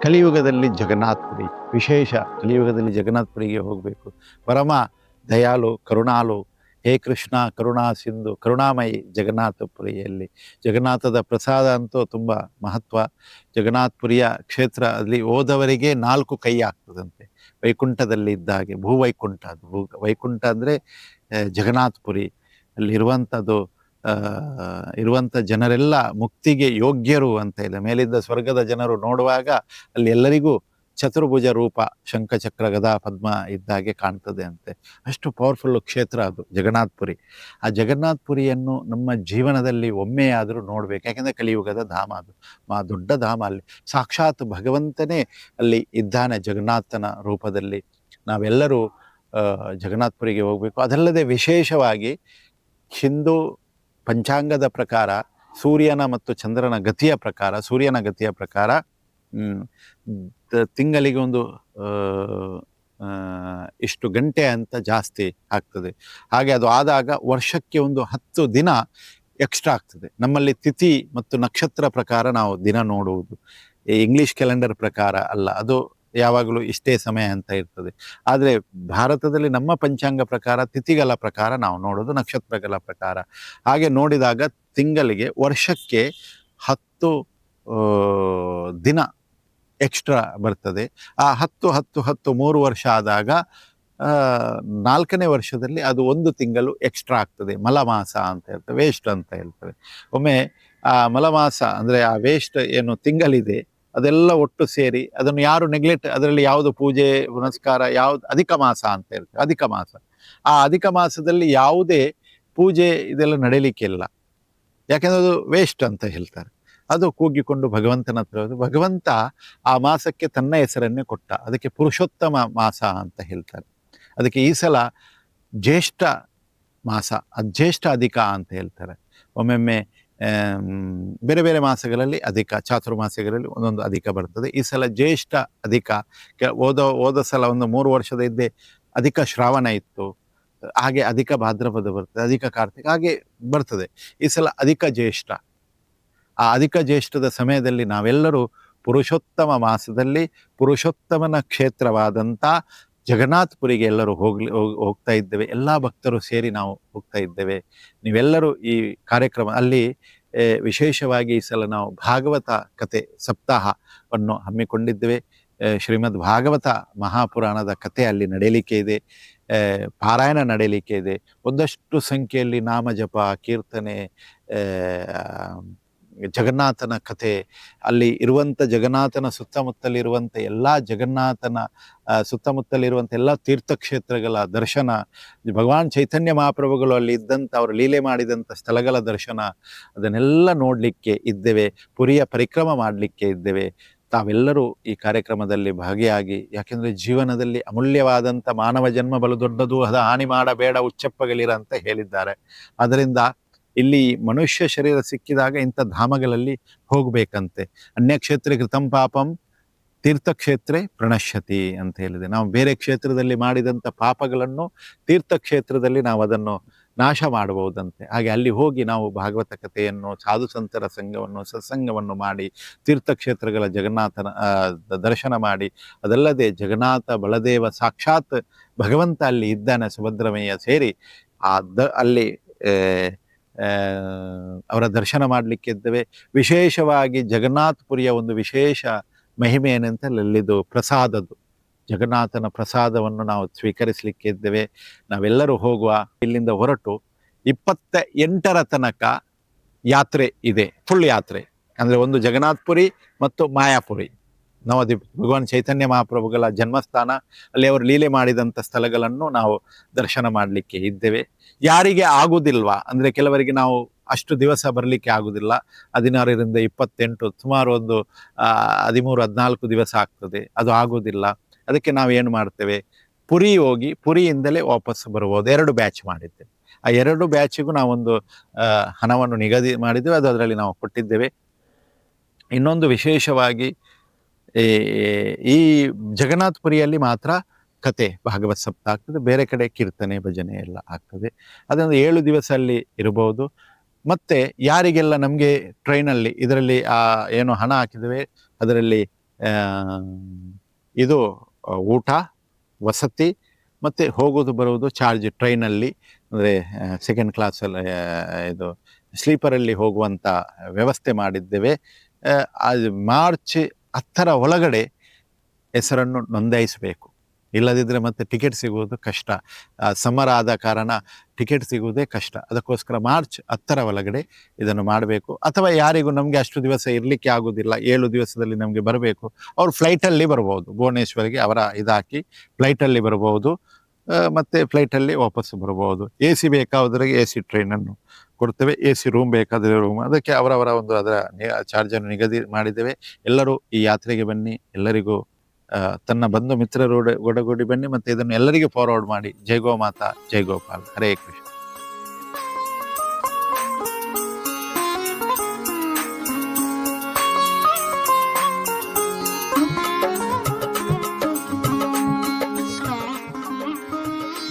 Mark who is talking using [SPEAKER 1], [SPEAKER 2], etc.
[SPEAKER 1] ಕಲಿಯುಗದಲ್ಲಿ ಜಗನ್ನಾಥಪುರಿ ವಿಶೇಷ. ಕಲಿಯುಗದಲ್ಲಿ ಜಗನ್ನಾಥಪುರಿಗೆ ಹೋಗಬೇಕು. ಪರಮ ದಯಾಳು ಕರುಣಾಳು ಹೇ ಕೃಷ್ಣ ಕರುಣಾ ಸಿಂಧು ಕರುಣಾಮಯಿ ಜಗನ್ನಾಥಪುರಿಯಲ್ಲಿ ಜಗನ್ನಾಥದ ಪ್ರಸಾದ ಅಂತೂ ತುಂಬ ಮಹತ್ವ. ಜಗನ್ನಾಥಪುರಿಯ ಕ್ಷೇತ್ರ ಅಲ್ಲಿ ಹೋದವರಿಗೆ 4 ಕೈ ಆಗ್ತದಂತೆ. ವೈಕುಂಠದಲ್ಲಿ ಇದ್ದಾಗೆ ಭೂವೈಕುಂಠ, ಅದು ವೈಕುಂಠ ಅಂದರೆ ಜಗನ್ನಾಥಪುರಿ ಅಲ್ಲಿರುವಂಥದ್ದು. ಇರುವಂಥ ಜನರೆಲ್ಲ ಮುಕ್ತಿಗೆ ಯೋಗ್ಯರು ಅಂತ ಇಲ್ಲ. ಮೇಲಿದ್ದ ಸ್ವರ್ಗದ ಜನರು ನೋಡುವಾಗ ಅಲ್ಲಿ ಎಲ್ಲರಿಗೂ ಚತುರ್ಭುಜ ರೂಪ ಶಂಖಚಕ್ರ ಗದಾ ಪದ್ಮ ಇದ್ದಾಗೆ ಕಾಣ್ತದೆ ಅಂತೆ. ಅಷ್ಟು ಪವರ್ಫುಲ್ಲು ಕ್ಷೇತ್ರ ಅದು ಜಗನ್ನಾಥಪುರಿ. ಆ ಜಗನ್ನಾಥಪುರಿಯನ್ನು ನಮ್ಮ ಜೀವನದಲ್ಲಿ ಒಮ್ಮೆಯಾದರೂ ನೋಡಬೇಕು. ಯಾಕೆಂದರೆ ಕಲಿಯುಗದ ಧಾಮ ಅದು, ದೊಡ್ಡ ಧಾಮ. ಅಲ್ಲಿ ಸಾಕ್ಷಾತ್ ಭಗವಂತನೇ ಅಲ್ಲಿ ಇದ್ದಾನೆ ಜಗನ್ನಾಥನ ರೂಪದಲ್ಲಿ. ನಾವೆಲ್ಲರೂ ಜಗನ್ನಾಥಪುರಿಗೆ ಹೋಗಬೇಕು. ಅದಲ್ಲದೆ ವಿಶೇಷವಾಗಿ ಹಿಂದೂ ಪಂಚಾಂಗದ ಪ್ರಕಾರ ಸೂರ್ಯನ ಮತ್ತು ಚಂದ್ರನ ಗತಿಯ ಪ್ರಕಾರ, ಸೂರ್ಯನ ಗತಿಯ ಪ್ರಕಾರ ತಿಂಗಳಿಗೆ ಒಂದು ಇಷ್ಟು ಗಂಟೆ ಅಂತ ಜಾಸ್ತಿ ಆಗ್ತದೆ. ಹಾಗೆ ಅದು ಆದಾಗ ವರ್ಷಕ್ಕೆ ಒಂದು 10 ದಿನ ಎಕ್ಸ್ಟ್ರಾ ಆಗ್ತದೆ. ನಮ್ಮಲ್ಲಿ ತಿಥಿ ಮತ್ತು ನಕ್ಷತ್ರ ಪ್ರಕಾರ ನಾವು ದಿನ ನೋಡುವುದು, ಇಂಗ್ಲೀಷ್ ಕ್ಯಾಲೆಂಡರ್ ಪ್ರಕಾರ ಅಲ್ಲ. ಅದು ಯಾವಾಗಲೂ ಇಷ್ಟೇ ಸಮಯ ಅಂತ ಇರ್ತದೆ. ಆದರೆ ಭಾರತದಲ್ಲಿ ನಮ್ಮ ಪಂಚಾಂಗ ಪ್ರಕಾರ ತಿಥಿಗಳ ಪ್ರಕಾರ ನಾವು ನೋಡೋದು, ನಕ್ಷತ್ರಗಳ ಪ್ರಕಾರ. ಹಾಗೆ ನೋಡಿದಾಗ ತಿಂಗಳಿಗೆ ವರ್ಷಕ್ಕೆ 10 ದಿನ ಎಕ್ಸ್ಟ್ರಾ ಬರ್ತದೆ. ಆ 10 10 10 3 ವರ್ಷ ಆದಾಗ 4ನೇ ವರ್ಷದಲ್ಲಿ ಅದು 1 ತಿಂಗಳು ಎಕ್ಸ್ಟ್ರಾ ಆಗ್ತದೆ. ಮಲಮಾಸ ಅಂತ ಹೇಳ್ತೇವೆ, ವೇಸ್ಟ್ ಅಂತ ಹೇಳ್ತೇವೆ. ಒಮ್ಮೆ ಆ ಮಲಮಾಸ ಅಂದರೆ ಆ ವೇಸ್ಟ್ ಏನು ತಿಂಗಳಿದೆ ಅದೆಲ್ಲ ಒಟ್ಟು ಸೇರಿ ಅದನ್ನು ಯಾರು ನೆಗ್ಲೆಕ್ಟ್, ಅದರಲ್ಲಿ ಯಾವುದು ಪೂಜೆ ಪುನಸ್ಕಾರ, ಯಾವುದು ಅಧಿಕ ಮಾಸ ಅಂತ ಹೇಳ್ತೇವೆ. ಅಧಿಕ ಮಾಸ, ಆ ಅಧಿಕ ಮಾಸದಲ್ಲಿ ಯಾವುದೇ ಪೂಜೆ ಇದೆಲ್ಲ ನಡೀಲಿಕ್ಕಿಲ್ಲ. ಯಾಕೆಂದರೆ ಅದು ವೇಸ್ಟ್ ಅಂತ ಹೇಳ್ತಾರೆ. ಅದು ಕೂಗಿಕೊಂಡು ಭಗವಂತನ ಹತ್ರ ಹೋದು. ಭಗವಂತ ಆ ಮಾಸಕ್ಕೆ ತನ್ನ ಹೆಸರನ್ನೇ ಕೊಟ್ಟ. ಅದಕ್ಕೆ ಪುರುಷೋತ್ತಮ ಮಾಸ ಅಂತ ಹೇಳ್ತಾರೆ. ಅದಕ್ಕೆ ಈ ಸಲ ಜ್ಯೇಷ್ಠ ಮಾಸ, ಜ್ಯೇಷ್ಠ ಅಧಿಕ ಅಂತ ಹೇಳ್ತಾರೆ. ಒಮ್ಮೊಮ್ಮೆ ಬೇರೆ ಬೇರೆ ಮಾಸಗಳಲ್ಲಿ ಅಧಿಕ, ಚಾತುರ್ಮಾಸಗಳಲ್ಲಿ ಒಂದೊಂದು ಅಧಿಕ ಬರ್ತದೆ. ಈ ಸಲ ಜ್ಯೇಷ್ಠ ಅಧಿಕ. ಹೋದ ಸಲ ಒಂದು 3 ವರ್ಷದ ಹಿಂದೆ ಅಧಿಕ ಶ್ರಾವಣ ಇತ್ತು. ಹಾಗೆ ಅಧಿಕ ಭಾದ್ರಪದ ಬರ್ತದೆ, ಅಧಿಕ ಕಾರ್ತಿಕ ಹಾಗೆ ಬರ್ತದೆ. ಈ ಸಲ ಅಧಿಕ ಜ್ಯೇಷ್ಠ. ಆ ಅಧಿಕ ಜ್ಯೇಷ್ಠದ ಸಮಯದಲ್ಲಿ ನಾವೆಲ್ಲರೂ ಪುರುಷೋತ್ತಮ ಮಾಸದಲ್ಲಿ ಪುರುಷೋತ್ತಮನ ಕ್ಷೇತ್ರವಾದಂಥ ಜಗನ್ನಾಥಪುರಿಗೆ ಎಲ್ಲರೂ ಹೋಗ್ತಾ ಇದ್ದೇವೆ. ಎಲ್ಲ ಭಕ್ತರು ಸೇರಿ ನಾವು ಹೋಗ್ತಾ ಇದ್ದೇವೆ. ನೀವೆಲ್ಲರೂ ಈ ಕಾರ್ಯಕ್ರಮ ಅಲ್ಲಿ ವಿಶೇಷವಾಗಿ ಈ ಸಲ ನಾವು ಭಾಗವತ ಕತೆ ಸಪ್ತಾಹವನ್ನು ಹಮ್ಮಿಕೊಂಡಿದ್ದೇವೆ. ಶ್ರೀಮದ್ ಭಾಗವತ ಮಹಾಪುರಾಣದ ಕತೆ ಅಲ್ಲಿ ನಡೆಯಲಿಕ್ಕೆ ಇದೆ, ಪಾರಾಯಣ ನಡೆಯಲಿಕ್ಕೆ ಇದೆ. ಒಂದಷ್ಟು ಸಂಖ್ಯೆಯಲ್ಲಿ ನಾಮ ಜಪ, ಕೀರ್ತನೆ, ಜಗನ್ನಾಥನ ಕಥೆ, ಅಲ್ಲಿ ಇರುವಂಥ ಜಗನ್ನಾಥನ ಸುತ್ತಮುತ್ತಲಿರುವಂಥ ಎಲ್ಲ ಜಗನ್ನಾಥನ ಸುತ್ತಮುತ್ತಲಿರುವಂಥ ಎಲ್ಲ ತೀರ್ಥಕ್ಷೇತ್ರಗಳ ದರ್ಶನ, ಭಗವಾನ್ ಚೈತನ್ಯ ಮಹಾಪ್ರಭುಗಳು ಅಲ್ಲಿ ಇದ್ದಂಥ ಅವರು ಲೀಲೆ ಮಾಡಿದಂಥ ಸ್ಥಳಗಳ ದರ್ಶನ, ಅದನ್ನೆಲ್ಲ ನೋಡಲಿಕ್ಕೆ ಇದ್ದೇವೆ. ಪುರಿಯ ಪರಿಕ್ರಮ ಮಾಡಲಿಕ್ಕೆ ಇದ್ದೇವೆ. ತಾವೆಲ್ಲರೂ ಈ ಕಾರ್ಯಕ್ರಮದಲ್ಲಿ ಭಾಗಿಯಾಗಿ, ಯಾಕೆಂದರೆ ಜೀವನದಲ್ಲಿ ಅಮೂಲ್ಯವಾದಂಥ ಮಾನವ ಜನ್ಮ ಬಲು ದೊಡ್ಡದು, ಅದು ಹಾನಿ ಮಾಡಬೇಡ ಉಚ್ಚಪ್ಪಗಳಿರ ಅಂತ ಹೇಳಿದ್ದಾರೆ. ಅದರಿಂದ ಇಲ್ಲಿ ಮನುಷ್ಯ ಶರೀರ ಸಿಕ್ಕಿದಾಗ ಇಂಥ ಧಾಮಗಳಲ್ಲಿ ಹೋಗಬೇಕಂತೆ. ಅನ್ಯಕ್ಷೇತ್ರ ಕೃತಂ ಪಾಪಂ ತೀರ್ಥಕ್ಷೇತ್ರೇ ಪ್ರಣಶ್ಯತಿ ಅಂತ ಹೇಳಿದೆ. ನಾವು ಬೇರೆ ಕ್ಷೇತ್ರದಲ್ಲಿ ಮಾಡಿದಂಥ ಪಾಪಗಳನ್ನು ತೀರ್ಥಕ್ಷೇತ್ರದಲ್ಲಿ ನಾವು ಅದನ್ನು ನಾಶ ಮಾಡಬಹುದಂತೆ. ಹಾಗೆ ಅಲ್ಲಿ ಹೋಗಿ ನಾವು ಭಾಗವತ ಕಥೆಯನ್ನು, ಸಾಧು ಸಂತರ ಸಂಘವನ್ನು, ಸತ್ಸಂಗವನ್ನು ಮಾಡಿ ತೀರ್ಥಕ್ಷೇತ್ರಗಳ ಜಗನ್ನಾಥನ ದರ್ಶನ ಮಾಡಿ, ಅದಲ್ಲದೆ ಜಗನ್ನಾಥ ಬಲದೇವ ಸಾಕ್ಷಾತ್ ಭಗವಂತ ಅಲ್ಲಿ ಇದ್ದಾನೆ, ಸುಭದ್ರಮಯ್ಯ ಸೇರಿ ಅಲ್ಲಿ ಅವರ ದರ್ಶನ ಮಾಡಲಿಕ್ಕೆ ಇದ್ದೇವೆ. ವಿಶೇಷವಾಗಿ ಜಗನ್ನಾಥಪುರಿಯ ಒಂದು ವಿಶೇಷ ಮಹಿಮೆ ಏನಂತ ಅಲ್ಲಿದು ಪ್ರಸಾದದ್ದು, ಜಗನ್ನಾಥನ ಪ್ರಸಾದವನ್ನು ನಾವು ಸ್ವೀಕರಿಸಲಿಕ್ಕೆ ಇದ್ದೇವೆ. ನಾವೆಲ್ಲರೂ ಹೋಗುವ. ಇಲ್ಲಿಂದ ಹೊರಟು 28ರ ತನಕ ಯಾತ್ರೆ ಇದೆ, ಫುಲ್ ಯಾತ್ರೆ. ಅಂದರೆ ಒಂದು ಜಗನ್ನಾಥಪುರಿ ಮತ್ತು ಮಾಯಾಪುರಿ, ನವದ್ವೀಪ, ಭಗವಾನ್ ಚೈತನ್ಯ ಮಹಾಪ್ರಭುಗಳ ಜನ್ಮಸ್ಥಾನ, ಅಲ್ಲಿ ಅವರು ಲೀಲೆ ಮಾಡಿದಂಥ ಸ್ಥಳಗಳನ್ನು ನಾವು ದರ್ಶನ ಮಾಡಲಿಕ್ಕೆ ಇದ್ದೇವೆ. ಯಾರಿಗೆ ಆಗುವುದಿಲ್ವಾ ಅಂದರೆ ಕೆಲವರಿಗೆ ನಾವು ಅಷ್ಟು ದಿವಸ ಬರಲಿಕ್ಕೆ ಆಗುವುದಿಲ್ಲ, 16ರಿಂದ 28 ಸುಮಾರು ಒಂದು 13-14 ದಿವಸ ಆಗ್ತದೆ, ಅದು ಆಗೋದಿಲ್ಲ. ಅದಕ್ಕೆ ನಾವು ಏನು ಮಾಡ್ತೇವೆ, ಪುರಿ ಹೋಗಿ ಪುರಿಯಿಂದಲೇ ವಾಪಸ್ ಬರ್ಬೋದು. 2 ಬ್ಯಾಚ್ ಮಾಡಿದ್ದೇವೆ. ಆ 2 ಬ್ಯಾಚಿಗೂ ನಾವೊಂದು ಹಣವನ್ನು ನಿಗದಿ ಮಾಡಿದ್ದೇವೆ, ಅದು ಅದರಲ್ಲಿ ನಾವು ಕೊಟ್ಟಿದ್ದೇವೆ. ಇನ್ನೊಂದು ವಿಶೇಷವಾಗಿ ಈ ಜಗನ್ನಾಥಪುರಿಯಲ್ಲಿ ಮಾತ್ರ ಕತೆ ಭಾಗವತ್ ಸಪ್ತಾಹ ಆಗ್ತದೆ, ಬೇರೆ ಕಡೆ ಕೀರ್ತನೆ ಭಜನೆ ಎಲ್ಲ ಆಗ್ತದೆ. ಅದೊಂದು 7 ದಿವಸ ಅಲ್ಲಿ ಇರಬಹುದು. ಮತ್ತು ಯಾರಿಗೆಲ್ಲ ನಮಗೆ ಟ್ರೈನಲ್ಲಿ ಇದರಲ್ಲಿ ಏನು ಹಣ ಹಾಕಿದ್ದೇವೆ ಅದರಲ್ಲಿ ಆ, ಇದು ಊಟ, ವಸತಿ ಮತ್ತು ಹೋಗೋದು ಬರುವುದು ಚಾರ್ಜ್ ಟ್ರೈನಲ್ಲಿ, ಅಂದರೆ ಸೆಕೆಂಡ್ ಕ್ಲಾಸಲ್ಲಿ ಇದು ಸ್ಲೀಪರಲ್ಲಿ ಹೋಗುವಂಥ ವ್ಯವಸ್ಥೆ ಮಾಡಿದ್ದೇವೆ. ಅದು ಮಾರ್ಚ್ 10 ಒಳಗಡೆ ಹೆಸರನ್ನು ನೋಂದಾಯಿಸಬೇಕು. ಇಲ್ಲದಿದ್ದರೆ ಮತ್ತೆ ಟಿಕೆಟ್ ಸಿಗುವುದು ಕಷ್ಟ. ಸಮರ ಆದ ಕಾರಣ ಟಿಕೆಟ್ ಸಿಗುವುದೇ ಕಷ್ಟ. ಅದಕ್ಕೋಸ್ಕರ ಮಾರ್ಚ್ 10 ಒಳಗಡೆ ಇದನ್ನು ಮಾಡಬೇಕು. ಅಥವಾ ಯಾರಿಗೂ ನಮಗೆ ಅಷ್ಟು ದಿವಸ ಇರಲಿಕ್ಕೆ ಆಗೋದಿಲ್ಲ, 7 ದಿವಸದಲ್ಲಿ ನಮಗೆ ಬರಬೇಕು, ಅವರು ಫ್ಲೈಟಲ್ಲಿ ಬರ್ಬೋದು. ಭುವನೇಶ್ವರಿಗೆ ಅವರ ಇದಾಕಿ ಫ್ಲೈಟಲ್ಲಿ ಬರ್ಬೋದು, ಮತ್ತು ಫ್ಲೈಟಲ್ಲಿ ವಾಪಸ್ಸು ಬರ್ಬೋದು. ಎ ಸಿ ಬೇಕಾದವರಿಗೆ ಎ ಸಿ ಟ್ರೈನನ್ನು ಕೊಡ್ತೇವೆ, ಎ ಸಿ ರೂಮ್ ಬೇಕಾದರೆ ರೂಮ್, ಅದಕ್ಕೆ ಅವರವರ ಒಂದು ಅದರ ಚಾರ್ಜನ್ನು ನಿಗದಿ ಮಾಡಿದ್ದೇವೆ. ಎಲ್ಲರೂ ಈ ಯಾತ್ರೆಗೆ ಬನ್ನಿ, ಎಲ್ಲರಿಗೂ ತನ್ನ ಬಂಧು ಮಿತ್ರರು ಒಡಗೂಡಿ ಬನ್ನಿ, ಮತ್ತು ಇದನ್ನು ಎಲ್ಲರಿಗೂ ಫಾರ್ವರ್ಡ್ ಮಾಡಿ. ಜೈ ಗೋಮಾತಾ, ಜೈ ಗೋಪಾಲ್, ಹರೇ ಕೃಷ್ಣ.